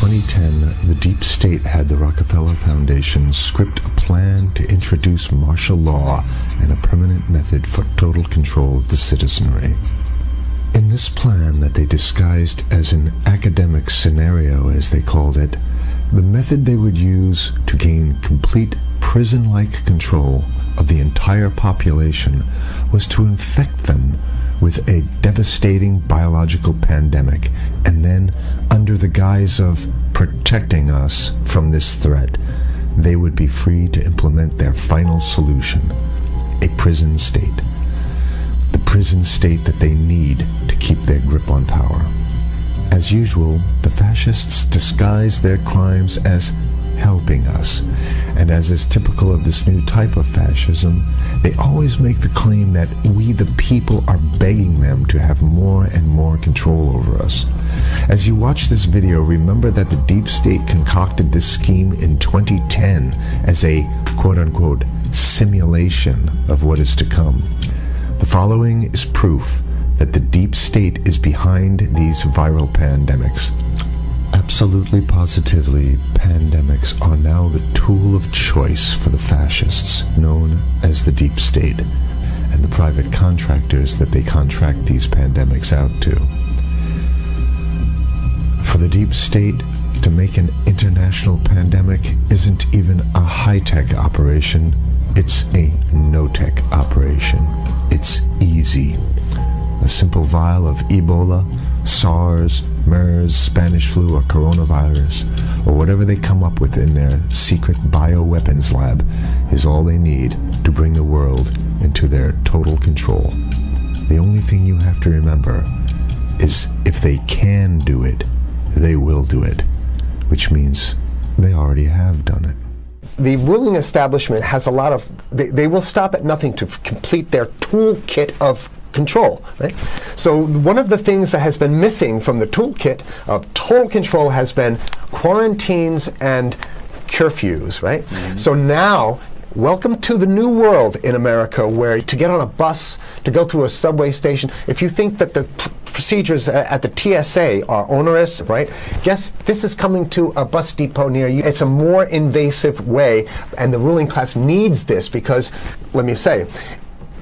2010, the deep state had the Rockefeller Foundation script a plan to introduce martial law and a permanent method for total control of the citizenry. In this plan that they disguised as an academic scenario, as they called it, the method they would use to gain complete prison-like control of the entire population was to infect them with a devastating biological pandemic, and then, under the guise of protecting us from this threat, they would be free to implement their final solution, a prison state. The prison state that they need to keep their grip on power. As usual, the fascists disguise their crimes as helping us, and as is typical of this new type of fascism, they always make the claim that we the people are begging them to have more and more control over us. As you watch this video, remember that the deep state concocted this scheme in 2010 as a quote-unquote simulation of what is to come. The following is proof that the deep state is behind these viral pandemics. Absolutely positively, pandemics are now the tool of choice for the fascists, known as the deep state, and the private contractors that they contract these pandemics out to. For the deep state, to make an international pandemic isn't even a high-tech operation, it's a no-tech operation. It's easy. A simple vial of Ebola, SARS, MERS, Spanish flu, or coronavirus, or whatever they come up with in their secret bioweapons lab, is all they need to bring the world into their total control. The only thing you have to remember is if they can do it, they will do it, which means they already have done it. The ruling establishment has a lot of, they will stop at nothing to complete their toolkit of control, right? So one of the things that has been missing from the toolkit of total control has been quarantines and curfews, right? Mm-hmm. So now, welcome to the new world in America, where to get on a bus, to go through a subway station, if you think that the procedures at the TSA are onerous, right? Guess this is coming to a bus depot near you. It's a more invasive way, and the ruling class needs this because, let me say,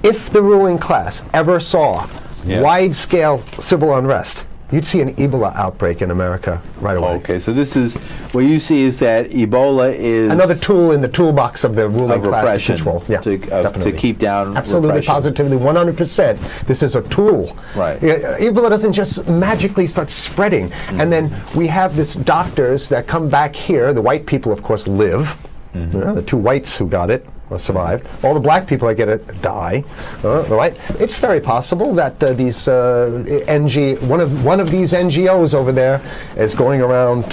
if the ruling class ever saw wide-scale civil unrest, you'd see an Ebola outbreak in America right away. Okay, so this is, what you see is that Ebola is another tool in the toolbox of the ruling class to control. Yeah, to keep down absolutely, repression. Positively, 100%. This is a tool. Right. Ebola doesn't just magically start spreading. Mm-hmm. And then we have these doctors that come back here. The white people, of course, live. Mm-hmm. You know, the two whites who got it or survived. All the black people that get it die. Right? It's very possible that these one of these NGOs over there is going around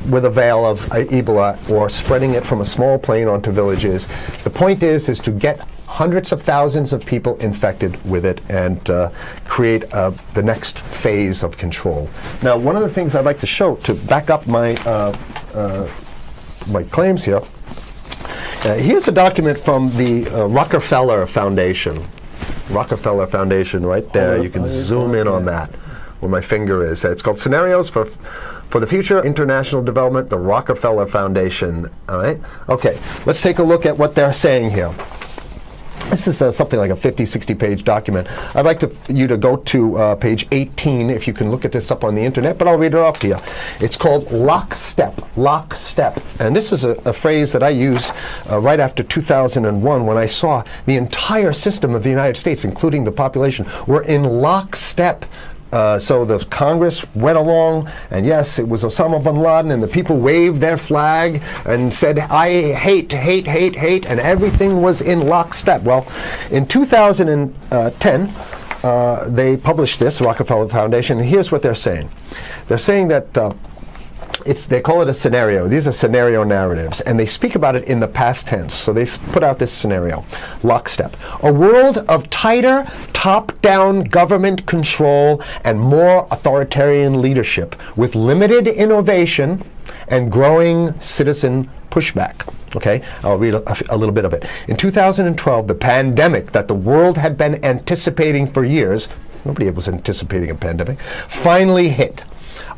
with a veil of Ebola or spreading it from a small plane onto villages. The point is to get hundreds of thousands of people infected with it and create the next phase of control. Now, one of the things I'd like to show to back up my my claims here. Here's a document from the Rockefeller Foundation. Rockefeller Foundation, right there. You can zoom in on that, where my finger is. It's called Scenarios for the Future International Development, the Rockefeller Foundation. All right. Okay. Let's take a look at what they're saying here. This is something like a 50, 60-page document. I'd like you to go to page 18, if you can look at this up on the internet, but I'll read it off to you. It's called lockstep, lockstep. And this is a phrase that I used right after 2001 when I saw the entire system of the United States, including the population, were in lockstep. So the Congress went along, and yes, it was Osama bin Laden, and the people waved their flag and said, I hate, hate, hate, hate, and everything was in lockstep. Well, in 2010, they published this, Rockefeller Foundation, and here's what they're saying. They're saying that they call it a scenario. These are scenario narratives, and they speak about it in the past tense. So they put out this scenario, lockstep. A world of tighter, top-down government control and more authoritarian leadership with limited innovation and growing citizen pushback. Okay, I'll read a little bit of it. In 2012, the pandemic that the world had been anticipating for years, nobody was anticipating a pandemic, finally hit.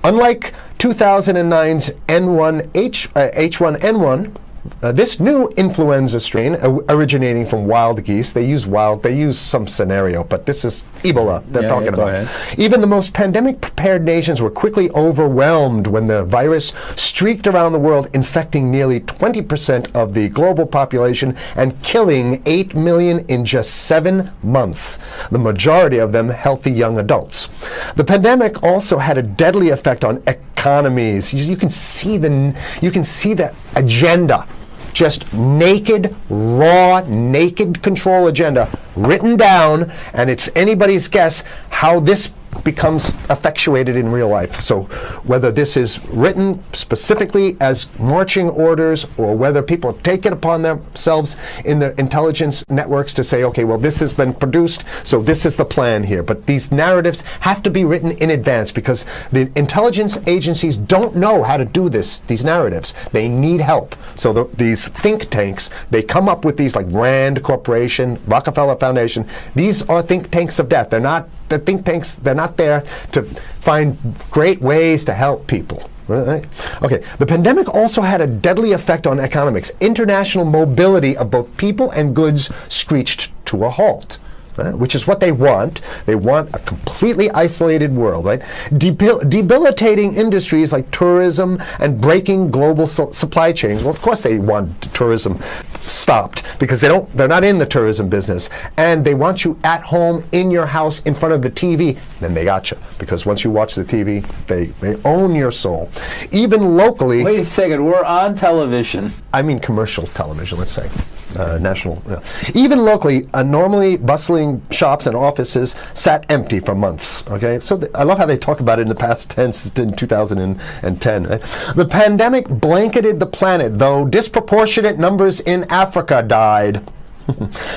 Unlike 2009's H1N1, this new influenza strain originating from wild geese, they use some scenario, but this is Ebola they're talking about. Ahead. Even the most pandemic-prepared nations were quickly overwhelmed when the virus streaked around the world, infecting nearly 20% of the global population and killing 8 million in just 7 months, the majority of them healthy young adults. The pandemic also had a deadly effect on economies. You can see the agenda. Just naked, raw, naked control agenda written down, and it's anybody's guess how this becomes effectuated in real life. So whether this is written specifically as marching orders or whether people take it upon themselves in the intelligence networks to say, okay, well, this has been produced, so this is the plan here. But these narratives have to be written in advance because the intelligence agencies don't know how to do these narratives. They need help. So these think tanks, they come up with these like Rand Corporation, Rockefeller Foundation. These are think tanks of death. They're not the think tanks, they're not there to find great ways to help people. Right? Okay, the pandemic also had a deadly effect on economics. International mobility of both people and goods screeched to a halt. Which is what they want. They want a completely isolated world, right? Debilitating industries like tourism and breaking global supply chains. Well, of course they want tourism stopped because they're not in the tourism business, and they want you at home in your house in front of the TV. Then they got you because once you watch the TV, they own your soul. Even locally. Wait a second, we're on television. I mean commercial television, let's say. National. Even locally, normally bustling shops and offices sat empty for months. Okay, so I love how they talk about it in the past tense in 2010. Right? The pandemic blanketed the planet, though disproportionate numbers in Africa died.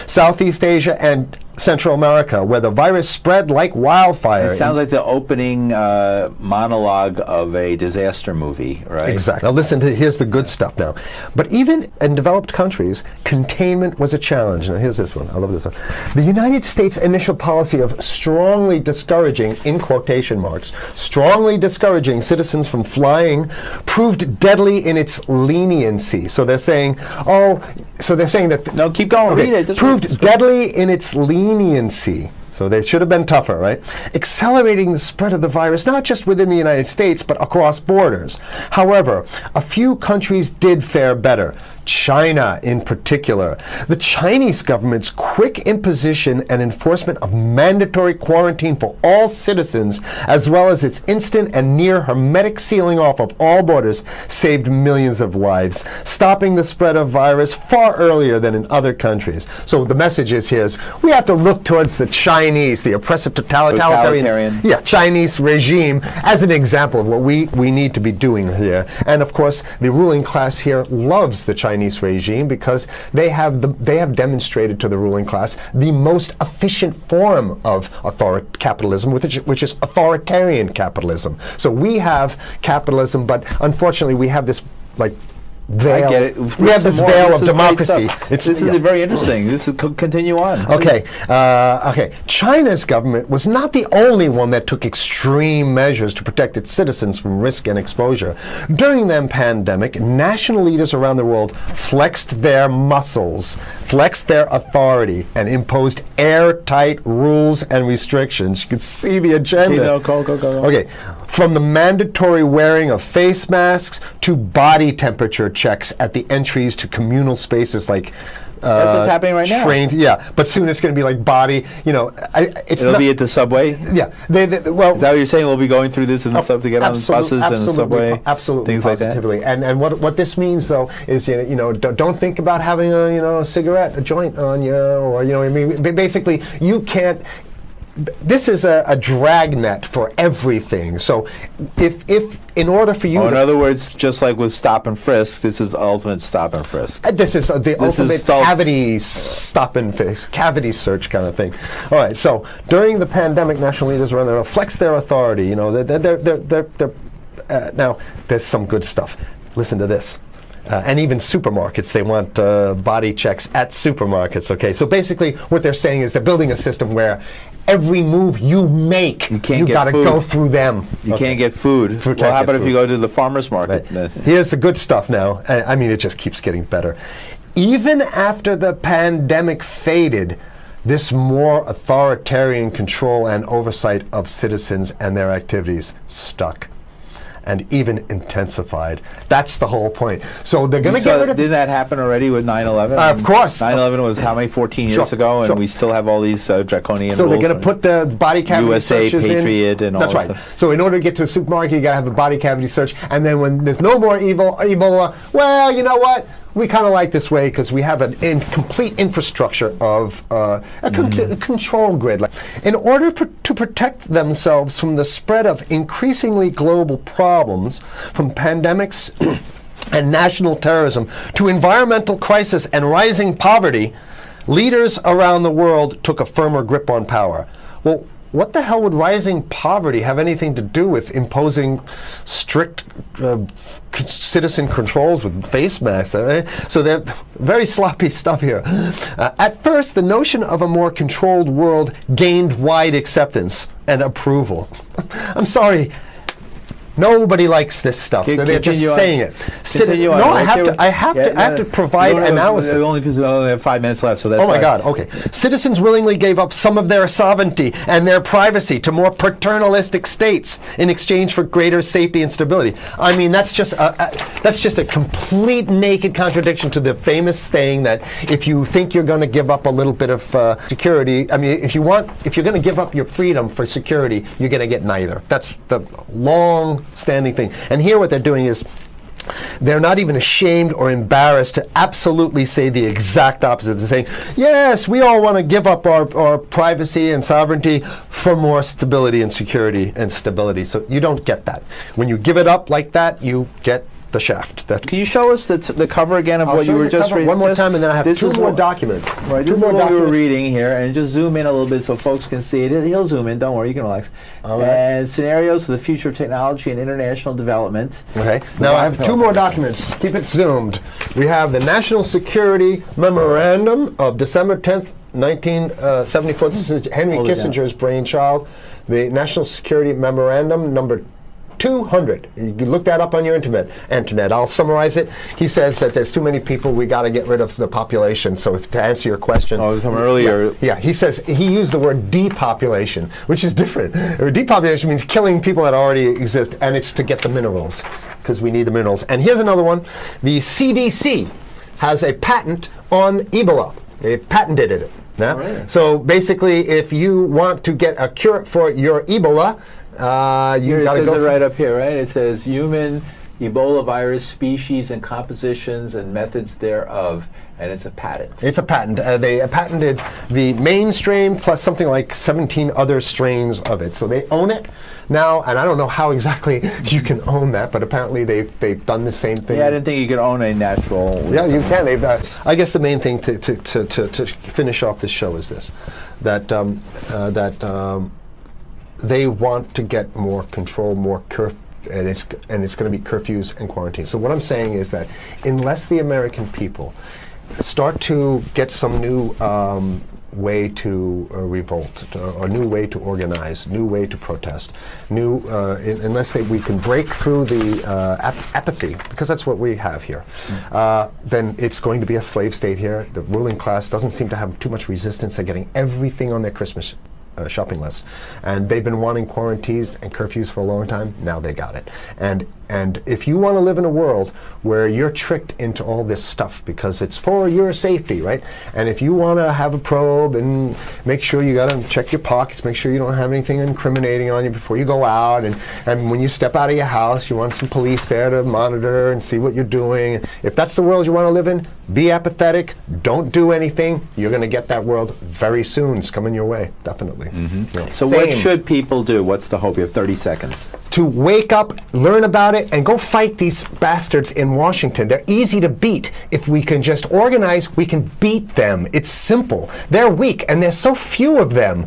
Southeast Asia and Central America, where the virus spread like wildfire. It sounds like the opening monologue of a disaster movie, right? Exactly. Now listen to, here's the good stuff now. But even in developed countries, containment was a challenge. Now here's this one. I love this one. The United States' initial policy of strongly discouraging, in quotation marks, strongly discouraging citizens from flying proved deadly in its leniency. So they're saying, that... No, keep going. Okay, read it. Proved deadly in its leniency. So they should have been tougher, right? Accelerating the spread of the virus, not just within the United States, but across borders. However, a few countries did fare better. China in particular. The Chinese government's quick imposition and enforcement of mandatory quarantine for all citizens, as well as its instant and near hermetic sealing off of all borders, saved millions of lives, stopping the spread of virus far earlier than in other countries. So the message is here is we have to look towards the Chinese, the oppressive totalitarian Chinese regime as an example of what we need to be doing here. And of course, the ruling class here loves the Chinese regime because they have demonstrated to the ruling class the most efficient form of capitalism, which is authoritarian capitalism. So we have capitalism, but unfortunately we have this like veil. I get it. We have this veil of democracy. This is very interesting. This is continue on. Okay. Okay. China's government was not the only one that took extreme measures to protect its citizens from risk and exposure. During the pandemic, national leaders around the world flexed their muscles, flexed their authority, and imposed airtight rules and restrictions. You can see the agenda. Okay, go. Okay. From the mandatory wearing of face masks to body temperature checks at the entries to communal spaces like that's what's happening right now. Yeah, but soon it's going to be like body. You know, it'll be at the subway. Yeah, well, is that what you're saying? We'll be going through this in the sub to get on buses and the subway, absolutely, things positively. like that. And what this means though is don't think about having a cigarette, a joint on you, or I mean, basically you can't. This is a dragnet for everything. So if in order for you in other words, just like with stop and frisk, this is ultimate stop and frisk. This is the ultimate cavity stop and frisk, cavity search kind of thing. All right, so during the pandemic, national leaders around there flex their authority. Now there's some good stuff. Listen to this. And even supermarkets, they want body checks at supermarkets, okay? So basically what they're saying is they're building a system where every move you make, you got to go through them. You can't get food. Well, how about if you go to the farmer's market? Right. Here's the good stuff now. I mean, it just keeps getting better. Even after the pandemic faded, this more authoritarian control and oversight of citizens and their activities stuck and even intensified. That's the whole point. So they're going to get rid of... Didn't that happen already with 9/11? Of course. 9/11 was how many, 14 years ago, and we still have all these draconian So rules. they're going to put the body cavity USA, searches Patriot, and all That's that right. stuff. So in order to get to a supermarket, you got to have a body cavity search, and then when there's no more Ebola, well, you know what? We kind of like this way because we have an complete infrastructure of a control grid. In order to protect themselves from the spread of increasingly global problems, from pandemics and national terrorism to environmental crisis and rising poverty, leaders around the world took a firmer grip on power. Well, what the hell would rising poverty have anything to do with imposing strict citizen controls with face masks? So they're very sloppy stuff here. At first, the notion of a more controlled world gained wide acceptance and approval. I'm sorry. Nobody likes this stuff. They're just saying it. No, I have to provide analysis. Only because we only have 5 minutes left, so that's. Oh my God. Okay. Citizens willingly gave up some of their sovereignty and their privacy to more paternalistic states in exchange for greater safety and stability. I mean, that's just a complete naked contradiction to the famous saying that if you think you're going to give up a little bit of security, I mean, if you're going to give up your freedom for security, you're going to get neither. That's the long-standing thing. And here what they're doing is they're not even ashamed or embarrassed to absolutely say the exact opposite. They're saying, yes, we all want to give up our privacy and sovereignty for more stability and security and stability. So you don't get that. When you give it up like that, you get the shaft. Can you show us the cover again of what you were just reading? One more time, and then I have two more documents. Right, this is what we were reading here, and just zoom in a little bit so folks can see it. He'll zoom in, don't worry, you can relax. And scenarios for the future of technology and international development. Okay, now I have two more documents. Keep it zoomed. We have the National Security Memorandum of December 10th, 1974. This is Henry Kissinger's brainchild. The National Security Memorandum number 200. You can look that up on your internet. I'll summarize it. He says that there's too many people, we got to get rid of the population. So to answer your question. From earlier. Yeah, he says, he used the word depopulation, which is different. Depopulation means killing people that already exist, and it's to get the minerals, because we need the minerals. And here's another one. The CDC has a patent on Ebola. They patented it. Yeah? Right. So basically, if you want to get a cure for your Ebola, it says it right up here, right? It says human Ebola virus species and compositions and methods thereof, and it's a patent. It's a patent. They patented the main strain plus something like 17 other strains of it. So they own it now, and I don't know how exactly you can own that, but apparently they've done the same thing. Yeah, I didn't think you could own a natural. Yeah, you can. I guess the main thing to finish off this show is this: that they want to get more control, more and it's going to be curfews and quarantines. So what I'm saying is that unless the American people start to get some new way to revolt, a new way to organize, new way to protest, unless we can break through the apathy, because that's what we have here, then it's going to be a slave state here. The ruling class doesn't seem to have too much resistance. They're getting everything on their Christmas shopping list, and they've been wanting quarantines and curfews for a long time. Now they got it. And if you want to live in a world where you're tricked into all this stuff because it's for your safety, right? And if you want to have a probe and make sure you got to check your pockets, make sure you don't have anything incriminating on you before you go out, and when you step out of your house, you want some police there to monitor and see what you're doing. If that's the world you want to live in, be apathetic, don't do anything. You're going to get that world very soon. It's coming your way, definitely. Mm-hmm. Yeah. So what should people do? What's the hope? You have 30 seconds. To wake up, learn about it, and go fight these bastards in Washington. They're easy to beat. If we can just organize, we can beat them. It's simple. They're weak, and there's so few of them.